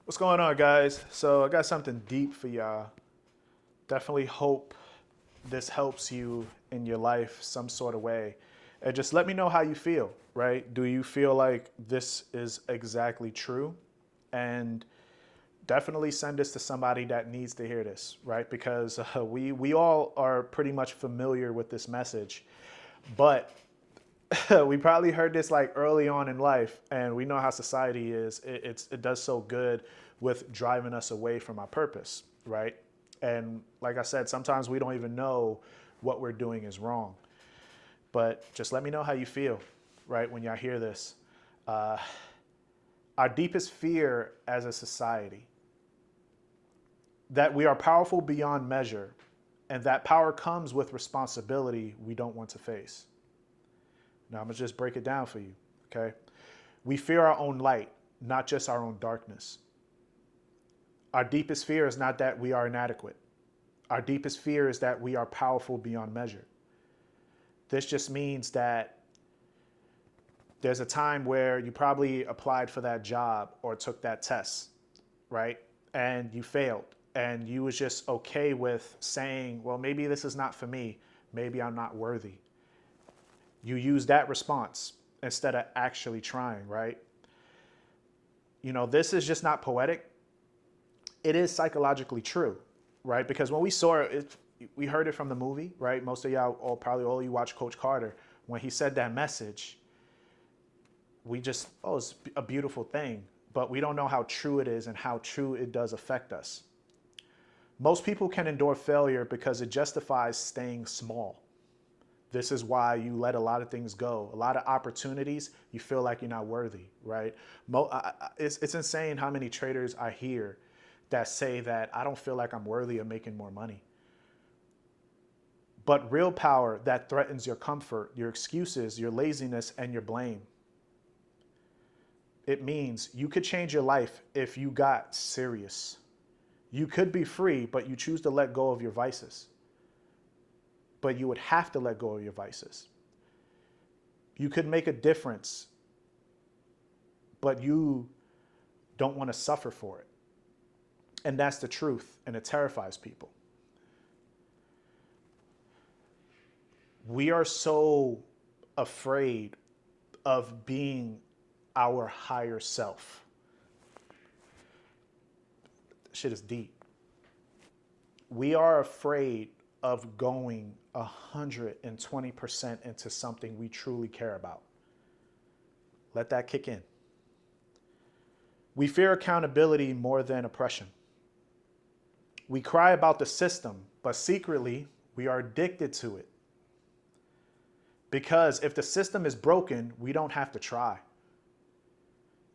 What's going on, guys? So, I got something deep for y'all. Definitely hope this helps you in your life some sort of way. And just let me know how you feel, right? Do you feel like this is exactly true? And definitely send this to somebody that needs to hear this, right? Because we all are pretty much familiar with this message, but we probably heard this like early on in life, and we know how society is. It does so good with driving us away from our purpose, right? And like I said, sometimes we don't even know what we're doing is wrong. But just let me know how you feel, right, when y'all hear this. Uh, our deepest fear as a society, that we are powerful beyond measure, and that power comes with responsibility we don't want to face. Now, I'm going to just break it down for you, okay? We fear our own light, not just our own darkness. Our deepest fear is not that we are inadequate. Our deepest fear is that we are powerful beyond measure. This just means that there's a time where you probably applied for that job or took that test, right? And you failed. And you was just okay with saying, well, maybe this is not for me. Maybe I'm not worthy. You use that response instead of actually trying, right? This is just not poetic. It is psychologically true, right? Because when we saw it, we heard it from the movie, right? Most of y'all, or probably all you watch Coach Carter, when he said that message, we just, oh, it's a beautiful thing, but we don't know how true it is and how true it does affect us. Most people can endure failure because it justifies staying small. This is why you let a lot of things go. A lot of opportunities, you feel like you're not worthy, right? It's insane how many traders I hear that say that I don't feel like I'm worthy of making more money. But real power that threatens your comfort, your excuses, your laziness, and your blame. It means you could change your life if you got serious. You could be free, but you choose to let go of your vices. But you would have to let go of your vices. You could make a difference, but you don't want to suffer for it. And that's the truth, and it terrifies people. We are so afraid of being our higher self. Shit is deep. We are afraid of going 120% into something we truly care about. Let that kick in. We fear accountability more than oppression. We cry about the system, but secretly, we are addicted to it. Because if the system is broken, we don't have to try.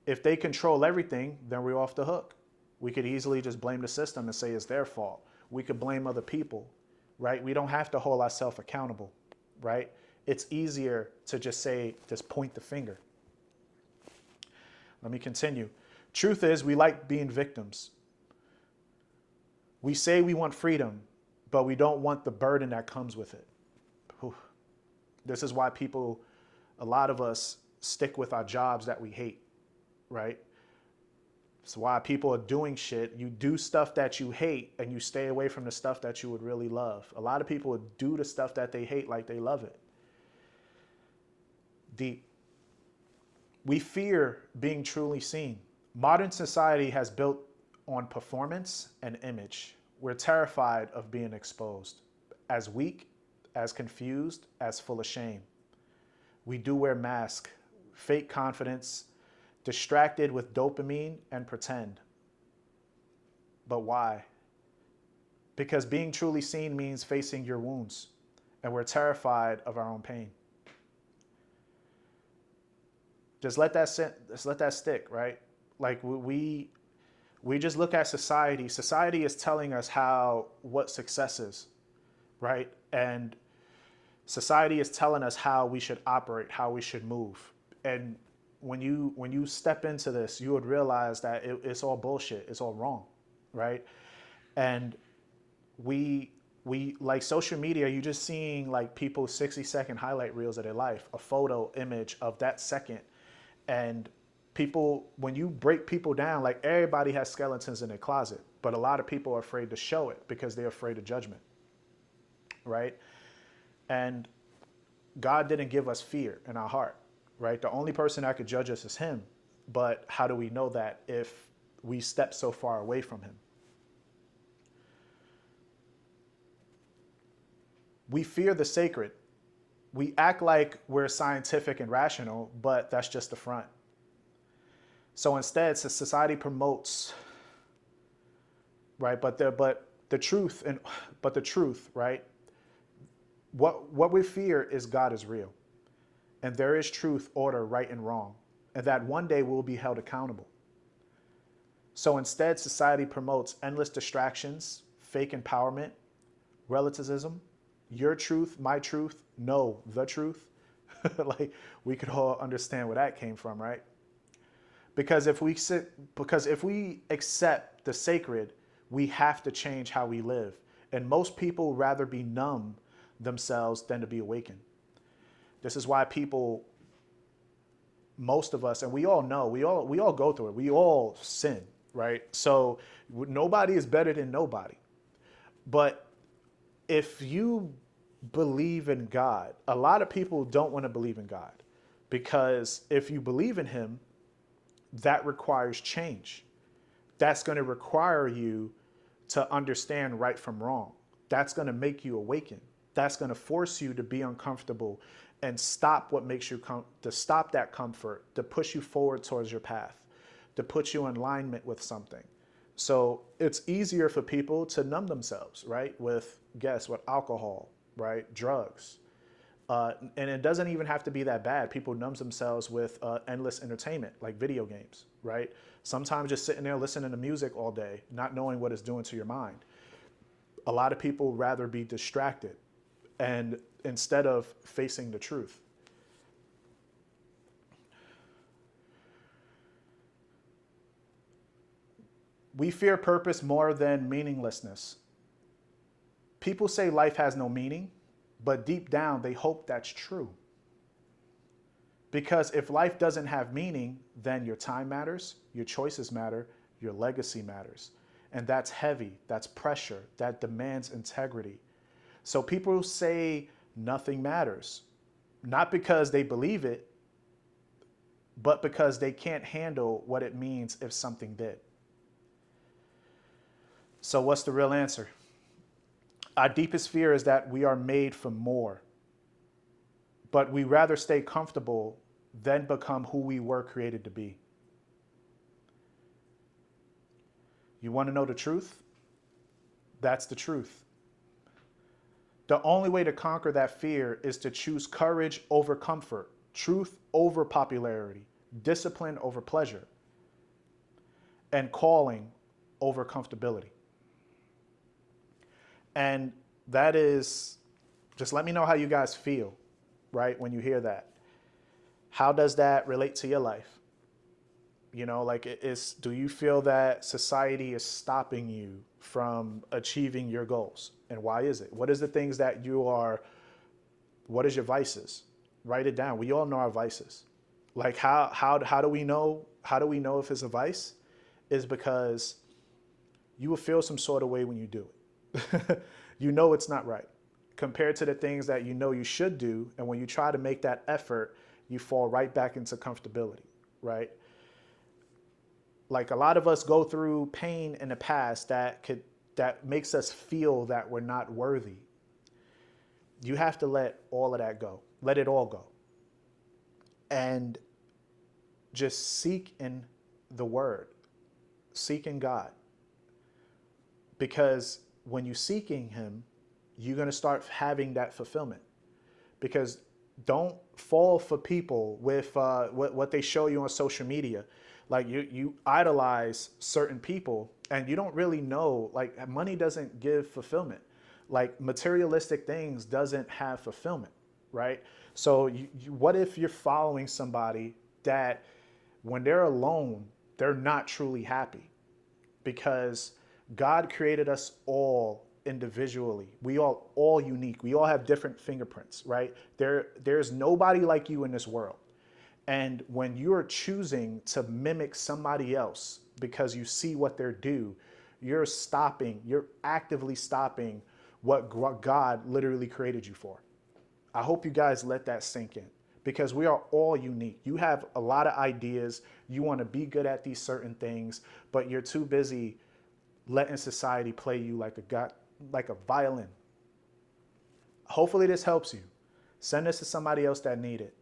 If they control everything, then we're off the hook. We could easily just blame the system and say it's their fault. We could blame other people, right? We don't have to hold ourselves accountable, right? It's easier to just point the finger. Let me continue. Truth is, we like being victims. We say we want freedom, but we don't want the burden that comes with it. Whew. This is why a lot of us stick with our jobs that we hate, right? It's why people are doing shit. You do stuff that you hate and you stay away from the stuff that you would really love. A lot of people do the stuff that they hate like they love it. Deep. We fear being truly seen. Modern society has built on performance and image. We're terrified of being exposed as weak, as confused, as full of shame. We do wear masks, fake confidence, distracted with dopamine and pretend. But why? Because being truly seen means facing your wounds, and we're terrified of our own pain. Just let that sit, just let that stick, right? Like we just look at society. Society is telling us how what success is, right? And society is telling us how we should operate, how we should move. And when you step into this, you would realize that it's all bullshit. It's all wrong, right? And we we like social media. You just seeing like people's 60-second highlight reels of their life, a photo image of that second, and People, when you break people down, like everybody has skeletons in their closet, but a lot of people are afraid to show it because they're afraid of judgment, right? And God didn't give us fear in our heart, right? The only person that could judge us is Him. But how do we know that if we step so far away from Him? We fear the sacred. We act like we're scientific and rational, but that's just the front. So instead, society promotes, right? But the truth, right? What we fear is God is real, and there is truth, order, right and wrong, and that one day we'll be held accountable. So instead, society promotes endless distractions, fake empowerment, relativism, your truth, my truth, no, the truth. Like we could all understand where that came from, right? Because if we accept the sacred, we have to change how we live. And most people rather be numb themselves than to be awakened. This is why people, most of us, and we all know, we all go through it. We all sin, right? So nobody is better than nobody. But if you believe in God, a lot of people don't want to believe in God, because if you believe in Him, that requires change. That's going to require you to understand right from wrong. That's going to make you awaken. That's going to force you to be uncomfortable and stop what makes you to stop that comfort, to push you forward towards your path, to put you in alignment with something. So it's easier for people to numb themselves, right? With alcohol, right? Drugs. And it doesn't even have to be that bad. People numb themselves with endless entertainment, like video games, right? Sometimes just sitting there listening to music all day, not knowing what it's doing to your mind. A lot of people rather be distracted and instead of facing the truth. We fear purpose more than meaninglessness. People say life has no meaning, but deep down they hope that's true. Because if life doesn't have meaning, then your time matters, your choices matter, your legacy matters. And that's heavy, that's pressure, that demands integrity. So people say nothing matters, not because they believe it, but because they can't handle what it means if something did. So what's the real answer? Our deepest fear is that we are made for more, but we rather stay comfortable than become who we were created to be. You want to know the truth? That's the truth. The only way to conquer that fear is to choose courage over comfort, truth over popularity, discipline over pleasure, and calling over comfortability. And that is, just let me know how you guys feel, right, when you hear that. How does that relate to your life? You know, like, do you feel that society is stopping you from achieving your goals? And why is it? What is the things that what is your vices? Write it down. We all know our vices. Like how do we know if it's a vice? Is because you will feel some sort of way when you do it. You know it's not right compared to the things that you know you should do. And when you try to make that effort, you fall right back into comfortability, right? Like a lot of us go through pain in the past that makes us feel that we're not worthy. You have to let all of that go. Let it all go. And just seek in the Word. Seek in God. Because when you're seeking Him, you're going to start having that fulfillment. Because don't fall for people with what they show you on social media. Like you idolize certain people and you don't really know, like money doesn't give fulfillment. Like materialistic things doesn't have fulfillment, right? So what if you're following somebody that when they're alone, they're not truly happy? Because God created us all individually. We all unique. We all have different fingerprints, right? There's nobody like you in this world. And when you're choosing to mimic somebody else because you see what they're do, you're actively stopping what God literally created you for. I hope you guys let that sink in, because we are all unique. You have a lot of ideas. You want to be good at these certain things, but you're too busy letting society play you like a violin. Hopefully this helps you. Send this to somebody else that need it.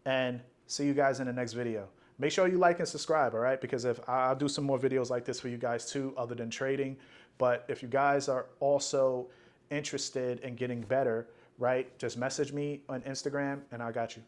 And see you guys in the next video. Make sure you like and subscribe, all right? Because if I'll do some more videos like this for you guys too, other than trading. But if you guys are also interested in getting better, right, just message me on Instagram and I got you.